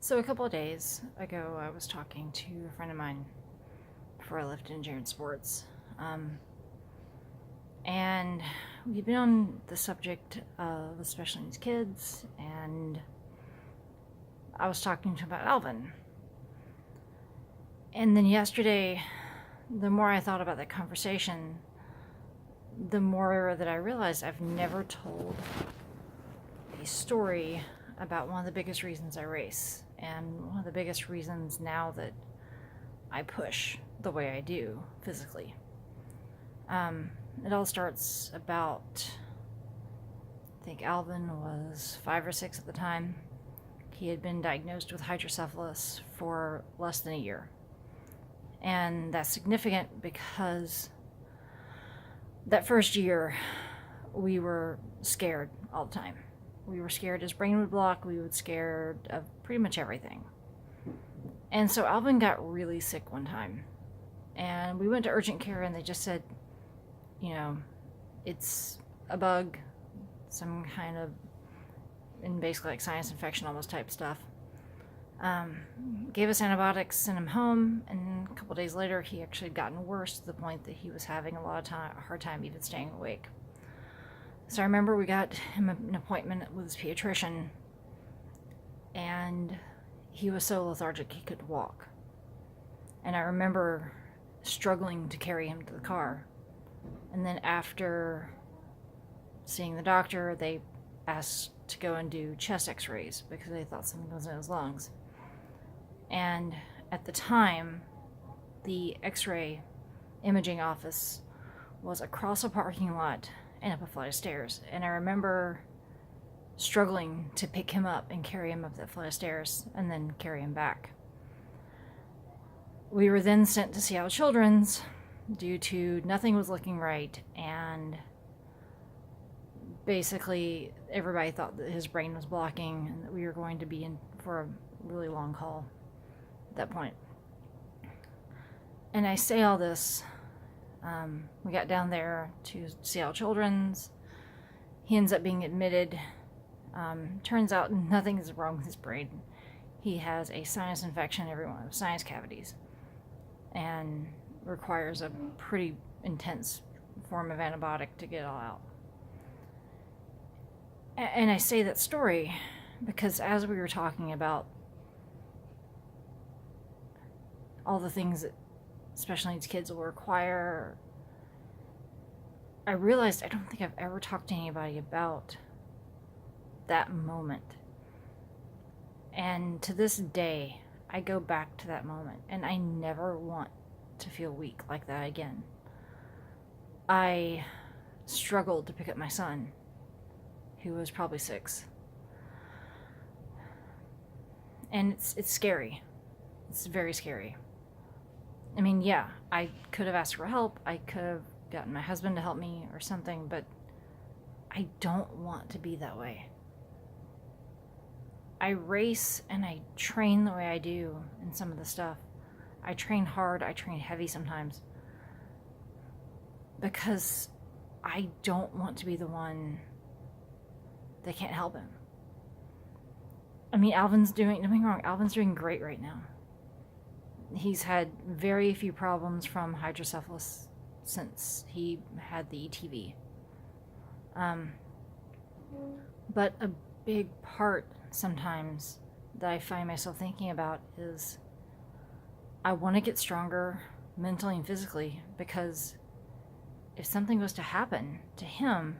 So a couple of days ago, I was talking to a friend of mine before I left engineering sports, and we've been on the subject of special needs kids, and I was talking to him about Alvin. And then yesterday, the more I thought about that conversation, the more that I realized I've never told a story about one of the biggest reasons I race, and one of the biggest reasons now that I push the way I do physically. It all starts about, I think Alvin was 5 or 6 at the time. He had been diagnosed with hydrocephalus for less than a year. And that's significant because that first year we were scared all the time. We were scared his brain would block. We were scared of pretty much everything. And so Alvin got really sick one time. And we went to urgent care and they just said, it's a bug, some kind of, and basically like sinus infection almost type stuff. Gave us antibiotics, sent him home, and a couple days later he actually had gotten worse to the point that he was having a hard time even staying awake. So I remember we got him an appointment with his pediatrician, and he was so lethargic he couldn't walk. And I remember struggling to carry him to the car. And then after seeing the doctor, they asked to go and do chest x-rays because they thought something was in his lungs. And at the time, the x-ray imaging office was across a parking lot and up a flight of stairs. And I remember struggling to pick him up and carry him up that flight of stairs and then carry him back. We were then sent to Seattle Children's due to nothing was looking right, and basically everybody thought that his brain was blocking and that we were going to be in for a really long haul at that point. And I say all this, we got down there to Seattle Children's. He ends up being admitted. Turns out nothing is wrong with his brain. He has a sinus infection, every one of sinus cavities, and requires a pretty intense form of antibiotic to get it all out. And I say that story because as we were talking about all the things that special needs kids will require, I realized I don't think I've ever talked to anybody about that moment. And to this day, I go back to that moment and I never want to feel weak like that again. I struggled to pick up my son, who was probably 6. And it's scary. It's very scary. I mean, yeah, I could have asked for help. I could have gotten my husband to help me or something, but I don't want to be that way. I race and I train the way I do in some of the stuff. I train hard, I train heavy sometimes, because I don't want to be the one that can't help him. I mean, don't get me wrong, Alvin's doing great right now. He's had very few problems from hydrocephalus since he had the ETV. But a big part sometimes that I find myself thinking about is I want to get stronger mentally and physically, because if something was to happen to him,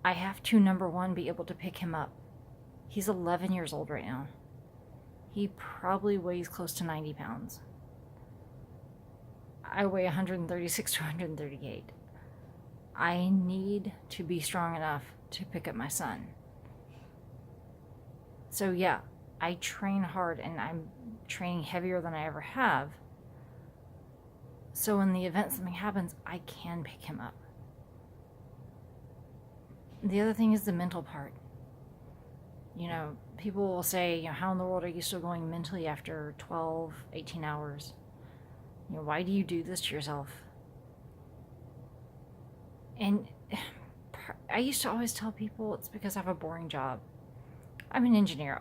I have to, number one, be able to pick him up. He's 11 years old right now. He probably weighs close to 90 pounds. I weigh 136 to 138. I need to be strong enough to pick up my son. So yeah, I train hard and I'm training heavier than I ever have. So in the event something happens, I can pick him up. The other thing is the mental part. People will say, how in the world are you still going mentally after 12, 18 hours? Why do you do this to yourself? And I used to always tell people it's because I have a boring job. I'm an engineer.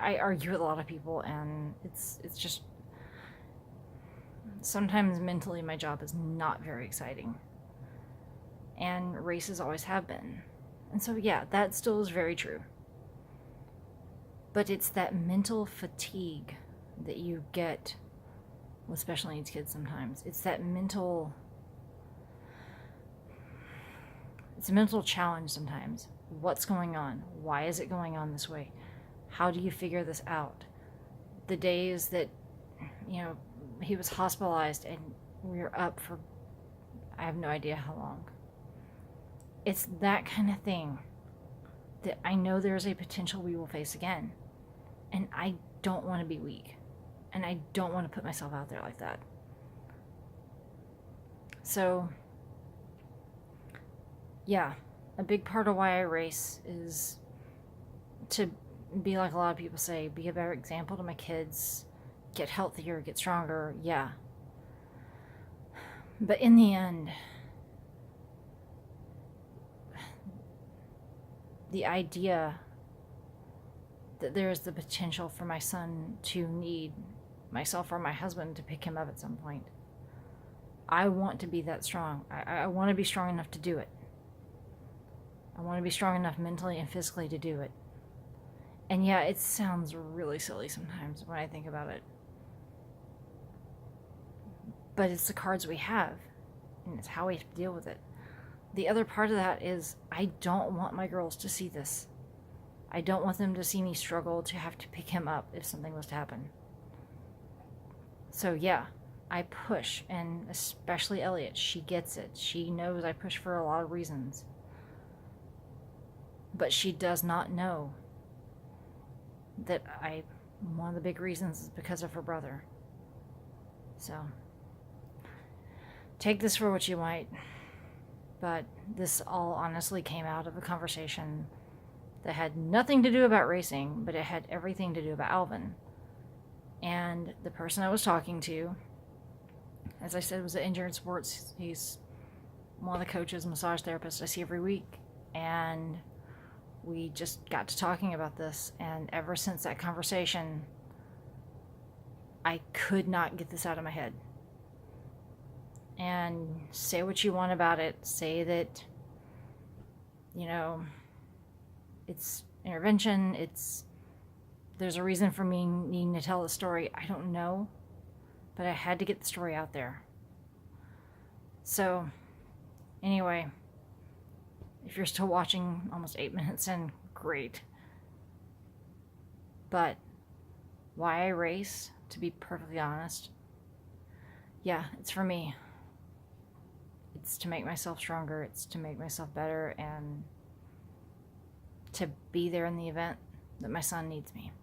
I argue with a lot of people, and it's just sometimes mentally my job is not very exciting. And races always have been. And so, yeah, that still is very true. But it's that mental fatigue that you get with special needs kids sometimes. It's a mental challenge sometimes. What's going on? Why is it going on this way? How do you figure this out? The days that, he was hospitalized and we were up for, I have no idea how long. It's that kind of thing that I know there's a potential we will face again. And I don't want to be weak. And I don't want to put myself out there like that. So, yeah, a big part of why I race is to be like a lot of people say, be a better example to my kids, get healthier, get stronger, yeah. But in the end, the idea that there is the potential for my son to need myself or my husband to pick him up at some point. I want to be that strong. I want to be strong enough to do it. I want to be strong enough mentally and physically to do it. And yeah, it sounds really silly sometimes when I think about it. But it's the cards we have, and it's how we have to deal with it. The other part of that is I don't want my girls to see this. I don't want them to see me struggle to have to pick him up if something was to happen. So yeah, I push, and especially Elliot, she gets it. She knows I push for a lot of reasons. But she does not know that one of the big reasons is because of her brother. So, take this for what you might, but this all honestly came out of a conversation that had nothing to do about racing, but it had everything to do about Alvin. And the person I was talking to, as I said, was at Injured Sports. He's one of the coaches, massage therapists I see every week. And we just got to talking about this. And ever since that conversation, I could not get this out of my head. And say what you want about it. Say that, it's intervention. There's a reason for me needing to tell the story. I don't know. But I had to get the story out there. So, anyway, if you're still watching almost 8 minutes in, great. But why I race, to be perfectly honest, yeah, it's for me. It's to make myself stronger. It's to make myself better and to be there in the event that my son needs me.